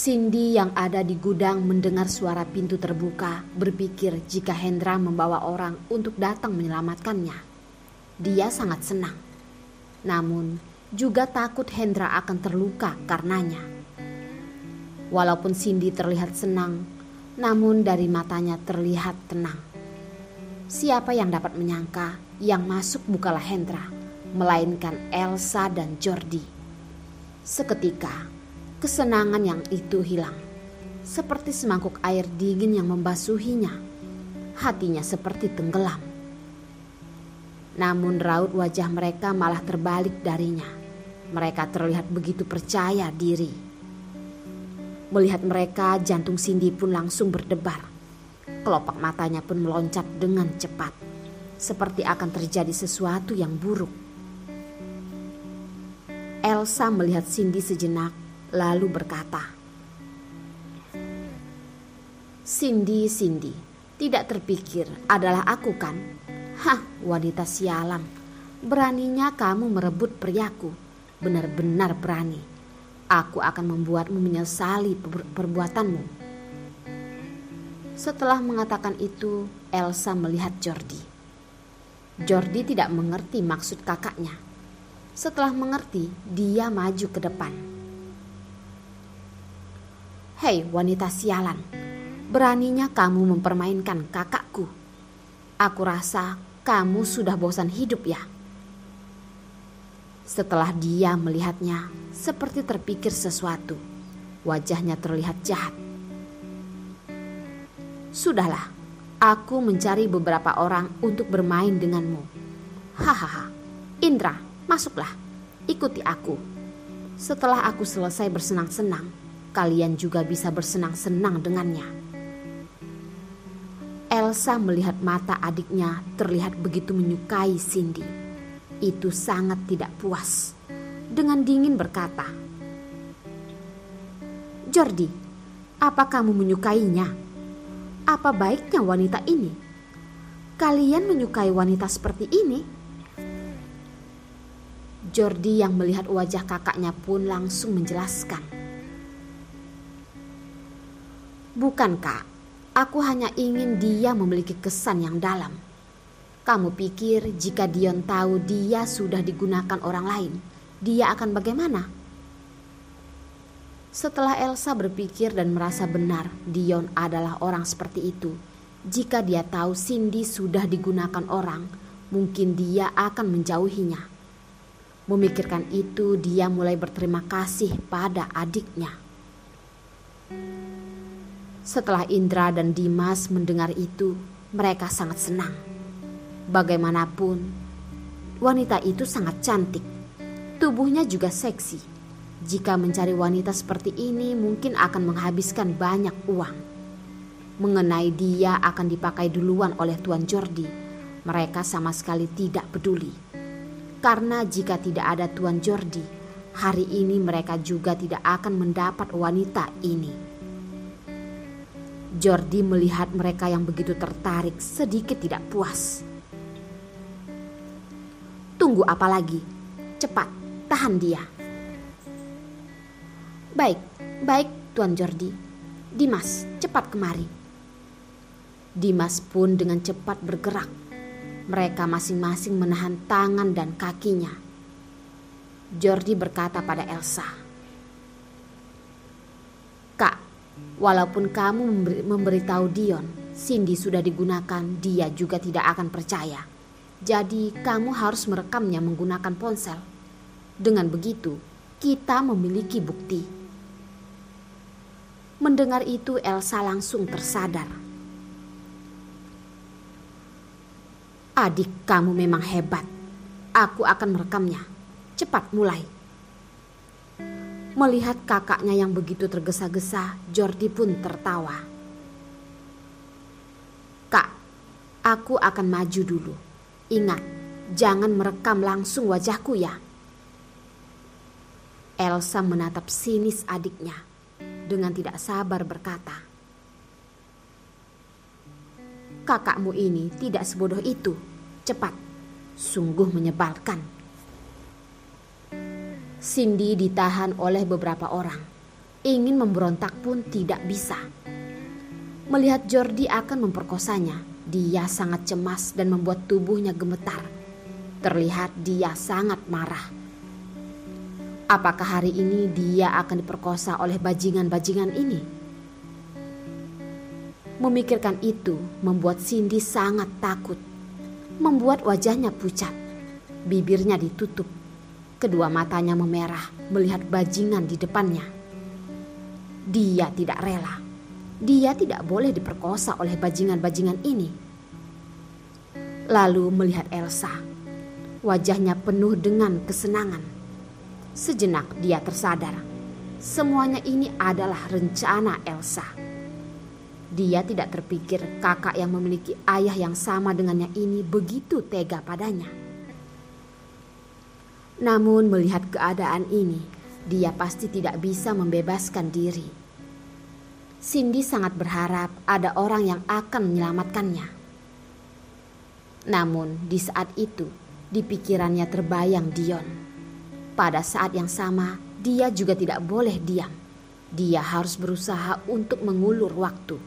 Cindy yang ada di gudang mendengar suara pintu terbuka, berpikir jika Hendra membawa orang untuk datang menyelamatkannya. Dia sangat senang. Namun, juga takut Hendra akan terluka karenanya. Walaupun Cindy terlihat senang, namun dari matanya terlihat tenang. Siapa yang dapat menyangka yang masuk bukanlah Hendra, melainkan Elsa dan Jordi. Seketika, kesenangan yang itu hilang, seperti semangkuk air dingin yang membasuhinya. Hatinya seperti tenggelam. Namun raut wajah mereka malah terbalik darinya. Mereka terlihat begitu percaya diri. Melihat mereka, jantung Cindy pun langsung berdebar. Kelopak matanya pun meloncat dengan cepat, seperti akan terjadi sesuatu yang buruk. Elsa melihat Cindy sejenak, lalu berkata, Cindy, tidak terpikir adalah aku kan? Hah, wanita sialan. Beraninya kamu merebut priaku. Benar-benar berani. Aku akan membuatmu menyesali perbuatanmu. Setelah mengatakan itu, Elsa melihat Jordi. Jordi tidak mengerti maksud kakaknya. Setelah mengerti, dia maju ke depan. Hei wanita sialan, beraninya kamu mempermainkan kakakku. Aku rasa kamu sudah bosan hidup ya. Setelah dia melihatnya, seperti terpikir sesuatu. Wajahnya terlihat jahat. Sudahlah, aku mencari beberapa orang untuk bermain denganmu. Hahaha, Indra, masuklah, ikuti aku. Setelah aku selesai bersenang-senang, kalian juga bisa bersenang-senang dengannya. Elsa melihat mata adiknya terlihat begitu menyukai Cindy. Itu sangat tidak puas. Dengan dingin berkata, Jordi, apa kamu menyukainya? Apa baiknya wanita ini? Kalian menyukai wanita seperti ini? Jordi yang melihat wajah kakaknya pun langsung menjelaskan. Bukan kak, aku hanya ingin dia memiliki kesan yang dalam. Kamu pikir jika Dion tahu dia sudah digunakan orang lain, dia akan bagaimana? Setelah Elsa berpikir dan merasa benar Dion adalah orang seperti itu, jika dia tahu Cindy sudah digunakan orang, mungkin dia akan menjauhinya. Memikirkan itu, dia mulai berterima kasih pada adiknya. Setelah Indra dan Dimas mendengar itu, mereka sangat senang. Bagaimanapun, wanita itu sangat cantik. Tubuhnya juga seksi. Jika mencari wanita seperti ini mungkin akan menghabiskan banyak uang. Mengenai dia akan dipakai duluan oleh Tuan Jordi, mereka sama sekali tidak peduli. Karena jika tidak ada Tuan Jordi, hari ini mereka juga tidak akan mendapat wanita ini. Jordi melihat mereka yang begitu tertarik, sedikit tidak puas. Tunggu apa lagi? Cepat, tahan dia. Baik Tuan Jordi. Dimas, cepat kemari. Dimas pun dengan cepat bergerak. Mereka masing-masing menahan tangan dan kakinya. Jordi berkata pada Elsa, Kak, walaupun kamu memberitahu Dion, Cindy sudah digunakan, dia juga tidak akan percaya. Jadi kamu harus merekamnya menggunakan ponsel. Dengan begitu, kita memiliki bukti. Mendengar itu Elsa langsung tersadar. Adik kamu memang hebat. Aku akan merekamnya. Cepat mulai. Melihat kakaknya yang begitu tergesa-gesa, Jordi pun tertawa. Kak, aku akan maju dulu. Ingat, jangan merekam langsung wajahku ya. Elsa menatap sinis adiknya dengan tidak sabar berkata, kakakmu ini tidak sebodoh itu. Cepat, sungguh menyebalkan. Cindy ditahan oleh beberapa orang. Ingin memberontak pun tidak bisa. Melihat Jordi akan memperkosanya, dia sangat cemas dan membuat tubuhnya gemetar. Terlihat dia sangat marah. Apakah hari ini dia akan diperkosa oleh bajingan-bajingan ini? Memikirkan itu membuat Cindy sangat takut. Membuat wajahnya pucat, bibirnya ditutup, kedua matanya memerah melihat bajingan di depannya. Dia tidak rela. Dia tidak boleh diperkosa oleh bajingan-bajingan ini. Lalu melihat Elsa. Wajahnya penuh dengan kesenangan. Sejenak dia tersadar. Semuanya ini adalah rencana Elsa. Dia tidak terpikir kakak yang memiliki ayah yang sama dengannya ini begitu tega padanya. Namun melihat keadaan ini, dia pasti tidak bisa membebaskan diri. Cindy sangat berharap ada orang yang akan menyelamatkannya. Namun di saat itu, di pikirannya terbayang Dion. Pada saat yang sama, dia juga tidak boleh diam. Dia harus berusaha untuk mengulur waktu.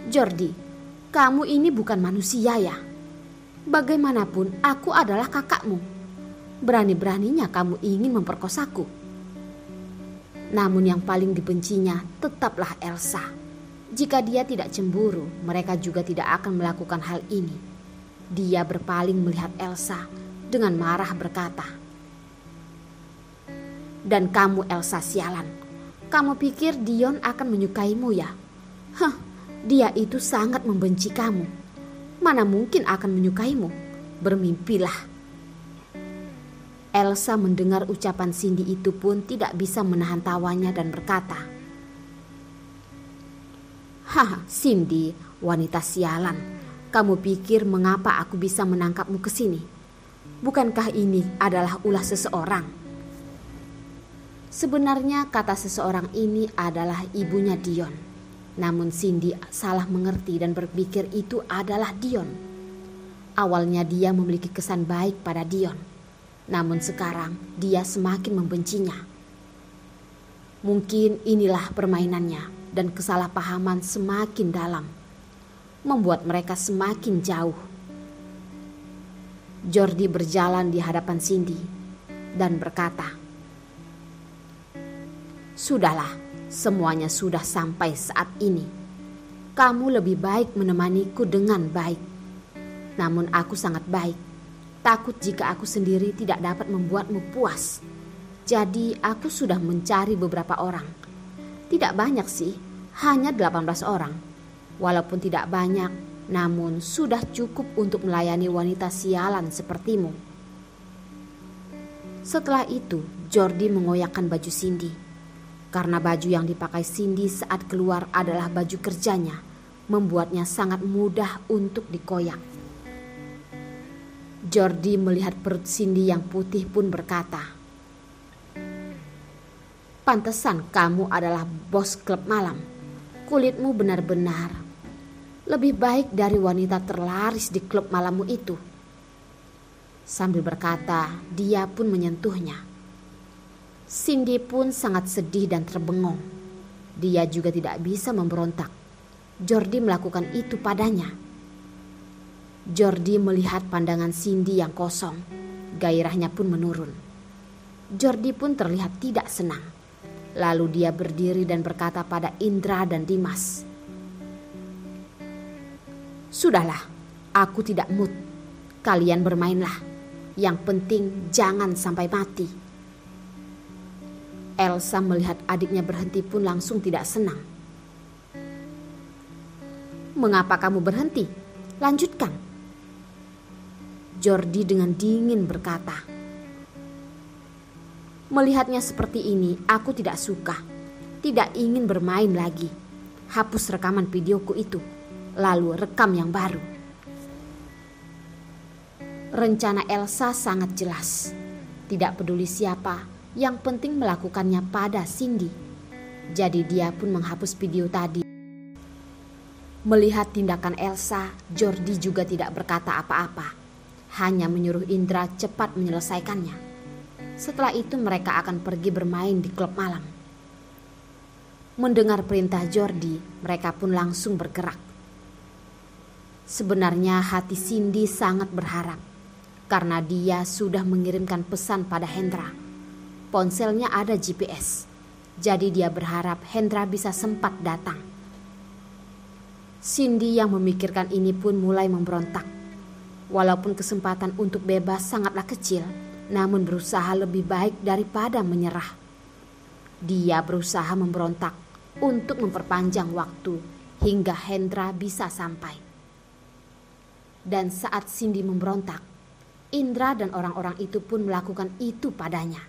Jordi, kamu ini bukan manusia ya? Bagaimanapun aku adalah kakakmu. Berani-beraninya kamu ingin memperkosaku. Namun yang paling dibencinya tetaplah Elsa. Jika dia tidak cemburu, mereka juga tidak akan melakukan hal ini. Dia berpaling melihat Elsa dengan marah berkata, "Dan kamu Elsa sialan, kamu pikir Dion akan menyukaimu ya? Hah, dia itu sangat membenci kamu. Mana mungkin akan menyukaimu? Bermimpilah." Elsa mendengar ucapan Cindy itu pun tidak bisa menahan tawanya dan berkata, "Haha, Cindy, wanita sialan. Kamu pikir mengapa aku bisa menangkapmu ke sini? Bukankah ini adalah ulah seseorang?" Sebenarnya kata seseorang ini adalah ibunya Dion. Namun Cindy salah mengerti dan berpikir itu adalah Dion. Awalnya dia memiliki kesan baik pada Dion. Namun sekarang dia semakin membencinya. Mungkin inilah permainannya dan kesalahpahaman semakin dalam. Membuat mereka semakin jauh. Jordi berjalan di hadapan Cindy dan berkata, "Sudahlah, semuanya sudah sampai saat ini. Kamu lebih baik menemaniku dengan baik. Namun aku sangat baik. Takut jika aku sendiri tidak dapat membuatmu puas. Jadi aku sudah mencari beberapa orang. Tidak banyak sih, hanya 18 orang. Walaupun tidak banyak, namun sudah cukup untuk melayani wanita sialan sepertimu." Setelah itu, Jordi mengoyakkan baju Cindy. Karena baju yang dipakai Cindy saat keluar adalah baju kerjanya, membuatnya sangat mudah untuk dikoyak. Jordi melihat perut Cindy yang putih pun berkata, "Pantesan kamu adalah bos klub malam. Kulitmu benar-benar lebih baik dari wanita terlaris di klub malammu itu." Sambil berkata, dia pun menyentuhnya. Cindy pun sangat sedih dan terbengong. Dia juga tidak bisa memberontak. Jordi melakukan itu padanya. Jordi melihat pandangan Cindy yang kosong. Gairahnya pun menurun. Jordi pun terlihat tidak senang. Lalu dia berdiri dan berkata pada Indra dan Dimas, "Sudahlah, aku tidak mood. Kalian bermainlah. Yang penting jangan sampai mati." Elsa melihat adiknya berhenti pun langsung tidak senang. "Mengapa kamu berhenti? Lanjutkan." Jordi dengan dingin berkata, "Melihatnya seperti ini, aku tidak suka. Tidak ingin bermain lagi. Hapus rekaman videoku itu. Lalu rekam yang baru." Rencana Elsa sangat jelas. Tidak peduli siapa, yang penting melakukannya pada Cindy. Jadi dia pun menghapus video tadi. Melihat tindakan Elsa, Jordi juga tidak berkata apa-apa. Hanya menyuruh Indra cepat menyelesaikannya. Setelah itu mereka akan pergi bermain di klub malam. Mendengar perintah Jordi, mereka pun langsung bergerak. Sebenarnya hati Cindy sangat berharap karena dia sudah mengirimkan pesan pada Hendra. Ponselnya ada GPS, jadi dia berharap Hendra bisa sempat datang. Cindy yang memikirkan ini pun mulai memberontak. Walaupun kesempatan untuk bebas sangatlah kecil, namun berusaha lebih baik daripada menyerah. Dia berusaha memberontak untuk memperpanjang waktu hingga Hendra bisa sampai. Dan saat Cindy memberontak, Indra dan orang-orang itu pun melakukan itu padanya.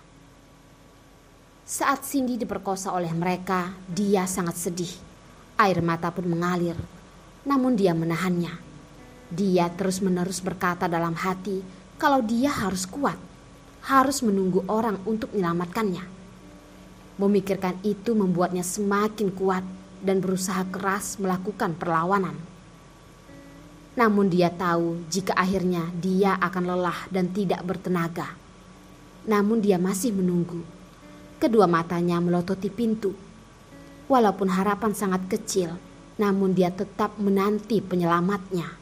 Saat Cindy diperkosa oleh mereka, dia sangat sedih. Air mata pun mengalir, namun dia menahannya. Dia terus-menerus berkata dalam hati kalau dia harus kuat, harus menunggu orang untuk menyelamatkannya. Memikirkan itu membuatnya semakin kuat dan berusaha keras melakukan perlawanan. Namun dia tahu jika akhirnya dia akan lelah dan tidak bertenaga. Namun dia masih menunggu. Kedua matanya melototi pintu. Walaupun harapan sangat kecil, namun dia tetap menanti penyelamatnya.